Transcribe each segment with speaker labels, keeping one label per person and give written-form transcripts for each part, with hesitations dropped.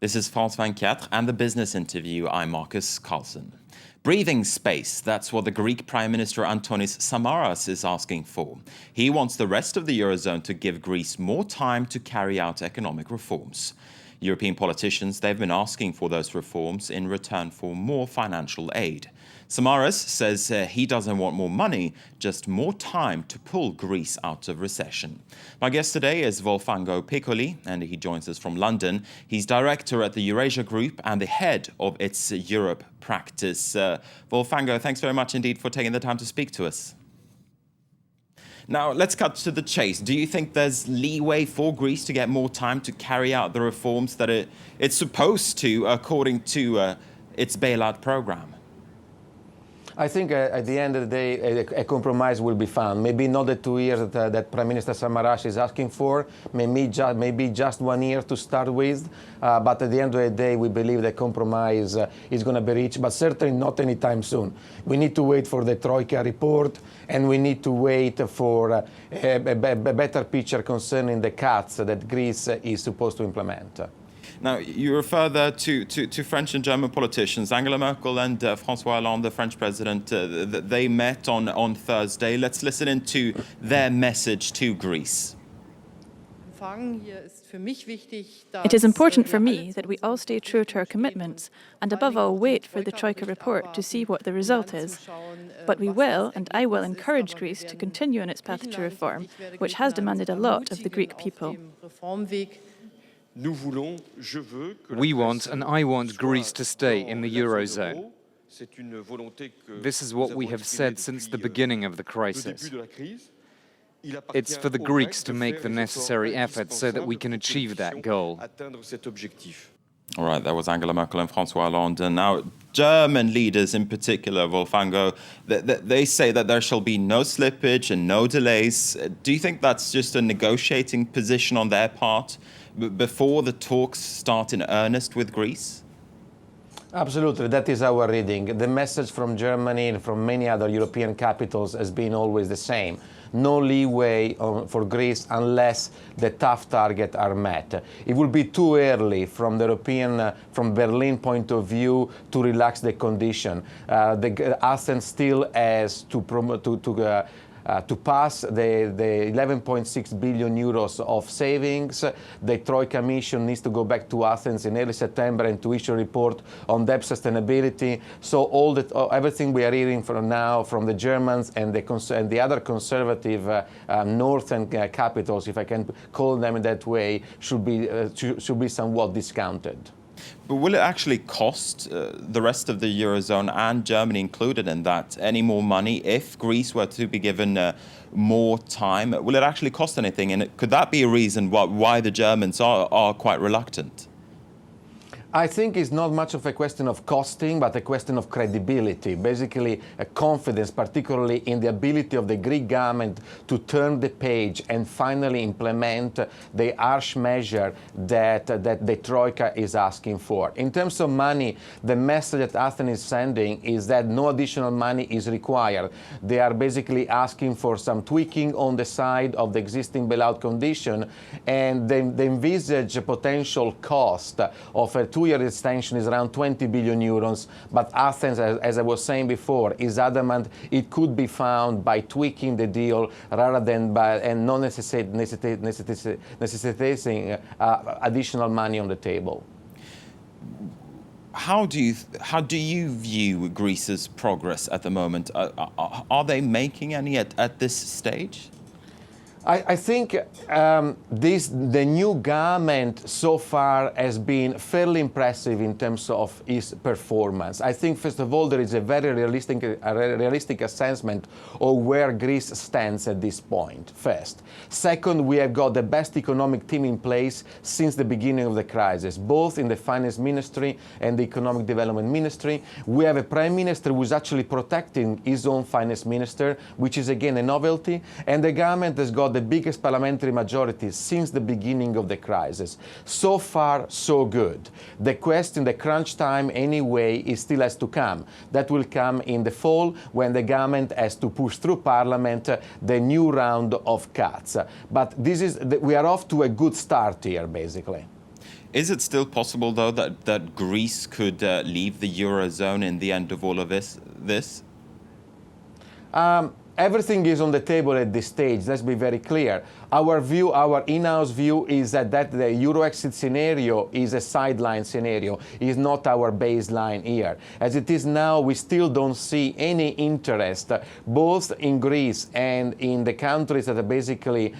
Speaker 1: This is France 24 and the business interview. I'm Markus Karlsson. Breathing space, that's what the Greek Prime Minister Antonis Samaras is asking for. He wants the rest of the Eurozone to give Greece more time to carry out economic reforms. European politicians, they've been asking for those reforms in return for more financial aid. Samaras says he doesn't want more money, just more time to pull Greece out of recession. My guest today is Volfango Piccoli, and he joins us from London. He's director at the Eurasia Group and the head of its Europe practice. Volfango, thanks very much indeed for taking the time to speak to us. Now, let's cut to the chase. Do you think there's leeway for Greece to get more time to carry out the reforms that it's supposed to, according to its bailout program?
Speaker 2: I think at the end of the day, a compromise will be found. Maybe not the 2 years that Prime Minister Samaras is asking for, maybe just 1 year to start with. But at the end of the day, we believe the compromise is going to be reached, but certainly not anytime soon. We need to wait for the Troika report, and we need to wait for a better picture concerning the cuts that Greece is supposed to implement.
Speaker 1: Now, you refer there to French and German politicians. Angela Merkel and François Hollande, the French president, they met on Thursday. Let's listen into their message to Greece.
Speaker 3: It is important for me that we all stay true to our commitments and above all wait for the Troika report to see what the result is. But we will, and I will, encourage Greece to continue on its path to reform, which has demanded a lot of the Greek people.
Speaker 4: We want, and I want, Greece to stay in the Eurozone. This is what we have said since the beginning of the crisis. It's for the Greeks to make the necessary efforts so that we can achieve that goal.
Speaker 1: All right, that was Angela Merkel and François Hollande. And now German leaders in particular, Volfango, they say that there shall be no slippage and no delays. Do you think that's just a negotiating position on their part before the talks start in earnest with Greece?
Speaker 2: Absolutely, that is our reading. The message from Germany and from many other European capitals has been always the same. No leeway for Greece unless the tough targets are met. It will be too early from the from Berlin point of view to relax the condition. Athens still has to pass the 11.6 billion euros of savings. The Troika mission needs to go back to Athens in early September and to issue a report on debt sustainability. So everything we are hearing from now from the Germans and the other conservative northern capitals, if I can call them in that way, should be somewhat discounted.
Speaker 1: But will it actually cost the rest of the Eurozone and Germany included in that any more money if Greece were to be given more time? Will it actually cost anything? And could that be a reason why the Germans are quite reluctant?
Speaker 2: I think it's not much of a question of costing, but a question of credibility, basically a confidence, particularly in the ability of the Greek government to turn the page and finally implement the harsh measure that the Troika is asking for. In terms of money, the message that Athens is sending is that no additional money is required. They are basically asking for some tweaking on the side of the existing bailout condition, and they envisage a potential cost of a 2-year extension is around 20 billion euros, but Athens, as I was saying before, is adamant it could be found by tweaking the deal rather than not necessitating additional money on the table.
Speaker 1: How do you view Greece's progress at the moment? Are they making any at this stage?
Speaker 2: I think the new government so far has been fairly impressive in terms of its performance. I think, first of all, there is a very realistic assessment of where Greece stands at this point, first. Second, we have got the best economic team in place since the beginning of the crisis, both in the Finance Ministry and the Economic Development Ministry. We have a Prime Minister who is actually protecting his own Finance Minister, which is, again, a novelty, and the government has got the biggest parliamentary majority since the beginning of the crisis. So far, so good. The question, the crunch time anyway, is still has to come. That will come in the fall when the government has to push through Parliament the new round of cuts. But we are off to a good start here, basically.
Speaker 1: Is it still possible, though, that Greece could leave the Eurozone in the end of all of this?
Speaker 2: Everything is on the table at this stage, let's be very clear. Our view, our in-house view is that the Euro exit scenario is a sideline scenario, is not our baseline here. As it is now, we still don't see any interest, both in Greece and in the countries that are basically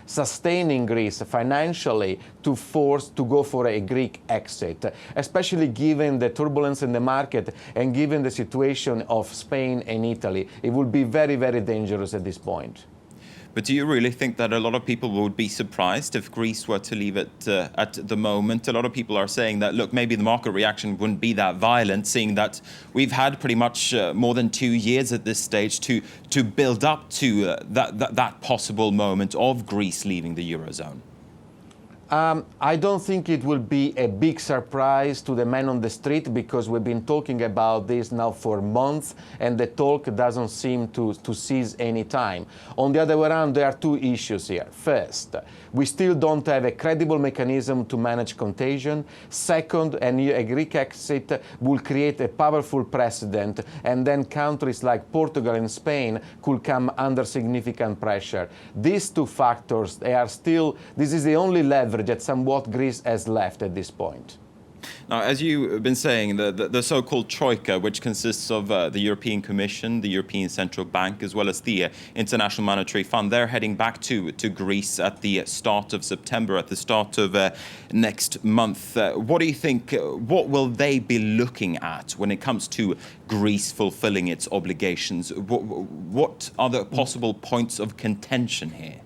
Speaker 2: sustaining Greece financially, to force to go for a Greek exit, especially given the turbulence in the market and given the situation of Spain and Italy. It would be very, very dangerous at this point.
Speaker 1: But do you really think that a lot of people would be surprised if Greece were to leave it at the moment? A lot of people are saying that, look, maybe the market reaction wouldn't be that violent, seeing that we've had pretty much more than 2 years at this stage to build up to that possible moment of Greece leaving the Eurozone.
Speaker 2: I don't think it will be a big surprise to the man on the street, because we've been talking about this now for months and the talk doesn't seem to cease any time. On the other hand, there are two issues here. First, we still don't have a credible mechanism to manage contagion. Second, a Greek exit will create a powerful precedent, and then countries like Portugal and Spain could come under significant pressure. These two factors, this is the only lever that somewhat Greece has left at this point.
Speaker 1: Now, as you've been saying, the so-called Troika, which consists of the European Commission, the European Central Bank, as well as the International Monetary Fund, they're heading back to Greece at the start of September, at the start of next month. What do you think, what will they be looking at when it comes to Greece fulfilling its obligations? What are the possible points of contention here?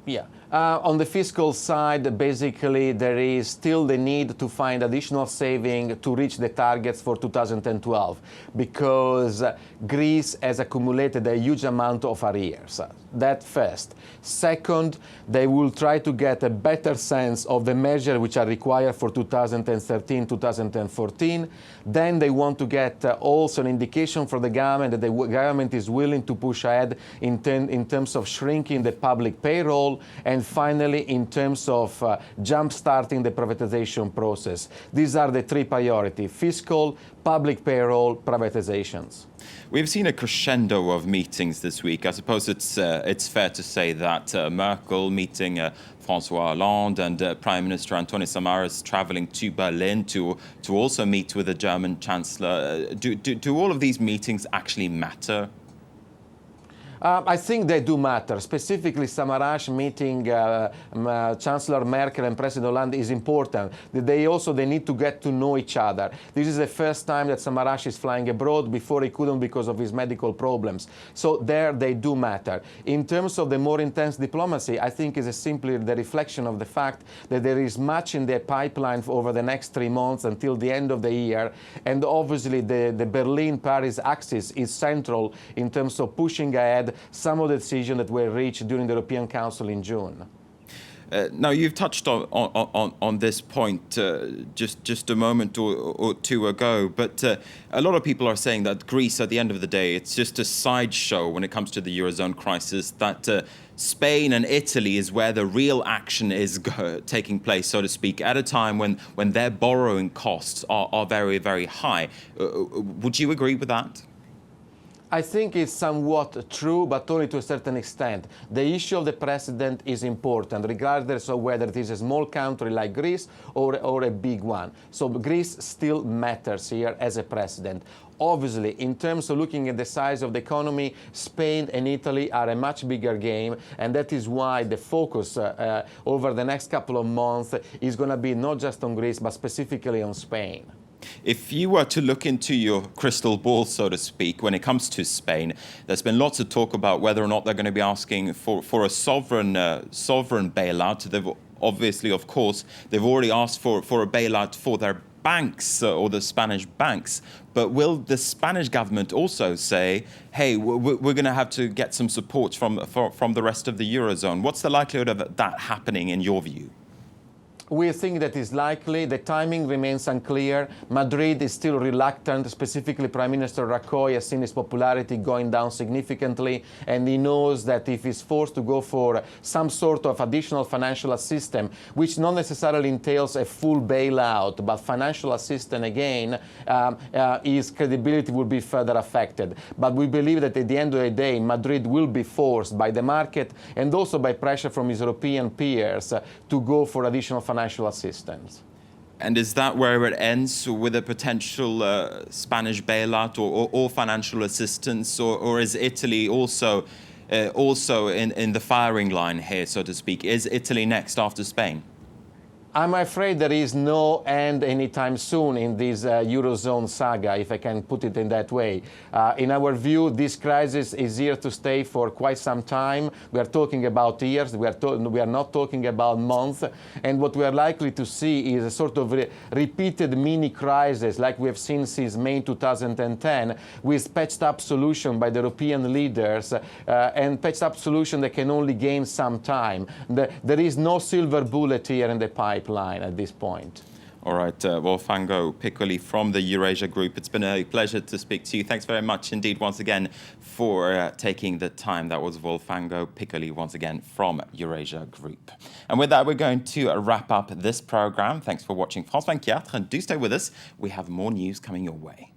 Speaker 2: Yeah. On the fiscal side, basically, there is still the need to find additional saving to reach the targets for 2012, because Greece has accumulated a huge amount of arrears. That first. Second, they will try to get a better sense of the measures which are required for 2013, 2014. Then they want to get also an indication from the government that the government is willing to push ahead in terms of shrinking the public payroll, and finally in terms of jump-starting the privatization process. These are the three priorities: fiscal, public payroll, privatizations.
Speaker 1: We've seen a crescendo of meetings this week. I suppose it's fair to say that Merkel meeting François Hollande and Prime Minister Antonis Samaras traveling to Berlin to also meet with the German Chancellor. Do all of these meetings actually matter?
Speaker 2: I think they do matter. Specifically, Samaras meeting Chancellor Merkel and President Hollande is important. They need to get to know each other. This is the first time that Samaras is flying abroad. Before he couldn't because of his medical problems. So there they do matter. In terms of the more intense diplomacy, I think is simply the reflection of the fact that there is much in the pipeline over the next 3 months until the end of the year. And obviously the Berlin-Paris axis is central in terms of pushing ahead some of the decisions that were reached during the European Council in June.
Speaker 1: Now, you've touched on this point just a moment or two ago, but a lot of people are saying that Greece, at the end of the day, it's just a sideshow when it comes to the Eurozone crisis, that Spain and Italy is where the real action is taking place, so to speak, at a time when their borrowing costs are very, very high. Would you agree with that?
Speaker 2: I think it's somewhat true, but only to a certain extent. The issue of the precedent is important, regardless of whether it is a small country like Greece or a big one. So Greece still matters here as a precedent. Obviously, in terms of looking at the size of the economy, Spain and Italy are a much bigger game, and that is why the focus over the next couple of months is going to be not just on Greece, but specifically on Spain.
Speaker 1: If you were to look into your crystal ball, so to speak, when it comes to Spain, there's been lots of talk about whether or not they're going to be asking for a sovereign bailout. They've obviously, of course, they've already asked for a bailout for their banks or the Spanish banks. But will the Spanish government also say, hey, we're going to have to get some support from the rest of the Eurozone? What's the likelihood of that happening in your view?
Speaker 2: We think that is likely. The timing remains unclear. Madrid is still reluctant. Specifically, Prime Minister Rajoy has seen his popularity going down significantly, and he knows that if he's forced to go for some sort of additional financial assistance, which not necessarily entails a full bailout, but financial assistance again, his credibility will be further affected. But we believe that at the end of the day, Madrid will be forced by the market and also by pressure from his European peers to go for additional financial assistance.
Speaker 1: And is that where it ends, with a potential Spanish bailout or financial assistance, or is Italy also in the firing line here, so to speak? Is Italy next after Spain?
Speaker 2: I'm afraid there is no end anytime soon in this Eurozone saga, if I can put it in that way. In our view, this crisis is here to stay for quite some time. We are talking about years, we are not talking about months. And what we are likely to see is a sort of repeated mini crisis like we have seen since May 2010, with patched up solution by the European leaders and patched up solution that can only gain some time. There is no silver bullet here in the pipeline at this point.
Speaker 1: All right, Volfango Piccoli from the Eurasia Group. It's been a pleasure to speak to you. Thanks very much indeed once again for taking the time. That was Volfango Piccoli once again from Eurasia Group. And with that, we're going to wrap up this program. Thanks for watching France 24, and do stay with us. We have more news coming your way.